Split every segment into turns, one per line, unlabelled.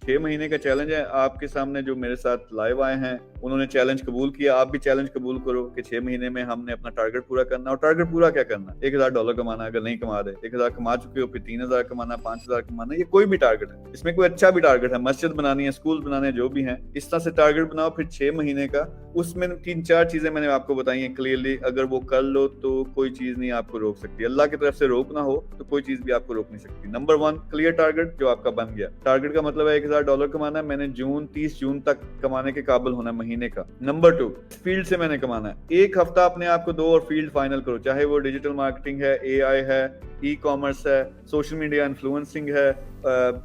6 महीने का चैलेंज है आपके सामने। जो मेरे साथ लाइव आए हैं उन्होंने चैलेंज कबूल किया, आप भी चैलेंज कबूल करो कि 6 महीने में हमने अपना टारगेट पूरा करना। और टारगेट पूरा क्या करना, $1000 कमाना। अगर नहीं कमा रहे, 1000 कमा चुके हो, फिर 3000 कमाना, 5000 कमाना, ये कोई भी टारगेट है, इसमें कोई अच्छा भी टारगेट है, मस्जिद बनानी है, स्कूल बनाने, जो भी है, इस तरह से टारगेट बनाओ। फिर 6 महीने का, उसमें 3-4 चीजें मैंने आपको बताई हैं क्लियरली, अगर वो कर लो तो कोई चीज नहीं आपको रोक सकती। अल्लाह की तरफ से रोक ना हो तो कोई चीज भी आपको रोक नहीं सकती। नंबर 1, क्लियर टारगेट जो आपका बन गया। टारगेट का मतलब है $1000 कमाना है, मैंने 30 जून तक कमाने के काबिल होना है महीने का। नंबर 2, फील्ड से मैंने कमाना है। एक हफ्ता अपने आप को दो और फील्ड फाइनल करो, चाहे वो डिजिटल मार्केटिंग है, AI है, ई कॉमर्स है, सोशल मीडिया इन्फ्लुएंसिंग है,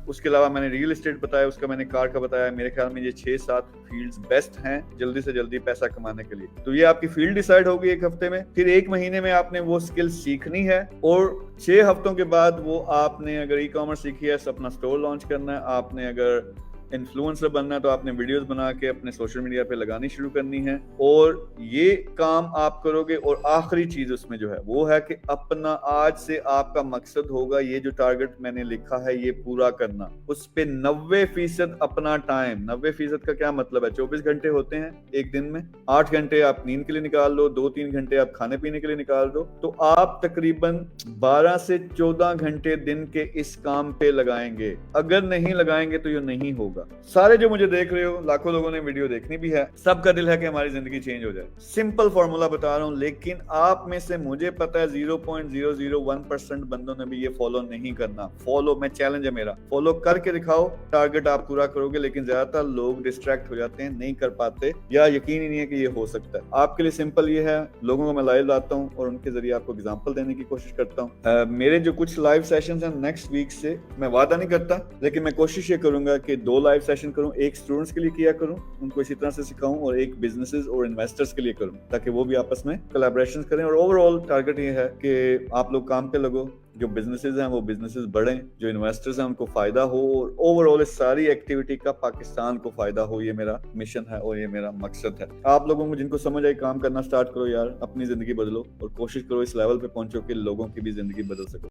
उसके अलावा मैंने रियल एस्टेट बताया, उसका मैंने कार का बताया। मेरे ख्याल में ये 6-7 फील्ड्स बेस्ट हैं जल्दी से जल्दी पैसा कमाने के लिए। तो ये आपकी फील्ड डिसाइड होगी एक हफ्ते में। फिर 1 महीने में आपने वो स्किल सीखनी है, और 6 हफ्तों के बाद वो आपने अगर ई कॉमर्स सीखी है, अपना स्टोर लॉन्च करना है, आपने अगर इन्फ्लुएंसर बनना है तो आपने वीडियोस बना के अपने सोशल मीडिया पे लगानी शुरू करनी है। और ये काम आप करोगे। और आखिरी चीज उसमें जो है वो है कि अपना आज से आपका मकसद होगा ये जो टारगेट मैंने लिखा है ये पूरा करना, उस पे 90% अपना टाइम। 90% का क्या मतलब है, 24 घंटे होते हैं एक दिन में, 8 घंटे आप नींद के लिए निकाल लो, 2-3 घंटे आप खाने पीने के लिए निकाल दो, तो आप तकरीबन 12 से 14 घंटे दिन के इस काम पे लगाएंगे। अगर नहीं लगाएंगे तो ये नहीं होगा। सारे जो मुझे देख रहे हो, लाखों लोगों ने वीडियो देखनी भी है, सबका दिल है कि हमारी जिंदगी चेंज हो जाए। सिंपल फॉर्मूला बता रहा हूं, लेकिन आप में से मुझे पता है 0.001% बंदों ने भी ये फॉलो नहीं करना। फॉलो, मैं चैलेंज है मेरा, फॉलो करके दिखाओ, टारगेट आप पूरा करोगे। लेकिन ज्यादातर लोग डिस्ट्रैक्ट हो जाते हैं, नहीं कर पाते, या यकीन ही नहीं है कि ये हो सकता है। आपके लिए सिंपल ये है, लोगों को मैं लाइव लाता हूँ और उनके जरिए आपको एग्जाम्पल देने की कोशिश करता हूँ। मेरे जो कुछ लाइव सेशन है नेक्स्ट वीक से, मैं वादा नहीं करता, लेकिन मैं कोशिश ये करूंगा कि 2 लाइव सेशन करूं। एक स्टूडेंट्स के लिए किया करूं, उनको इसी तरह से सिखाऊं, और एक बिजनेसेस और इन्वेस्टर्स के लिए करूं, ताकि वो भी आपस में कोलैबोरेशन करें। और ओवरऑल टारगेट ये है कि आप लोग काम पे लगो, जो बिजनेसेस हैं वो बिजनेसेस बढ़ें, जो इन्वेस्टर्स हैं उनको फायदा हो, और ओवरऑल इस सारी एक्टिविटी का पाकिस्तान को फायदा हो। ये मेरा मिशन है और ये मेरा मकसद है। आप लोगों को जिनको समझ आई, काम करना स्टार्ट करो यार, अपनी जिंदगी बदलो और कोशिश करो इस लेवल पे पहुंचो कि लोगों की भी जिंदगी बदल सको।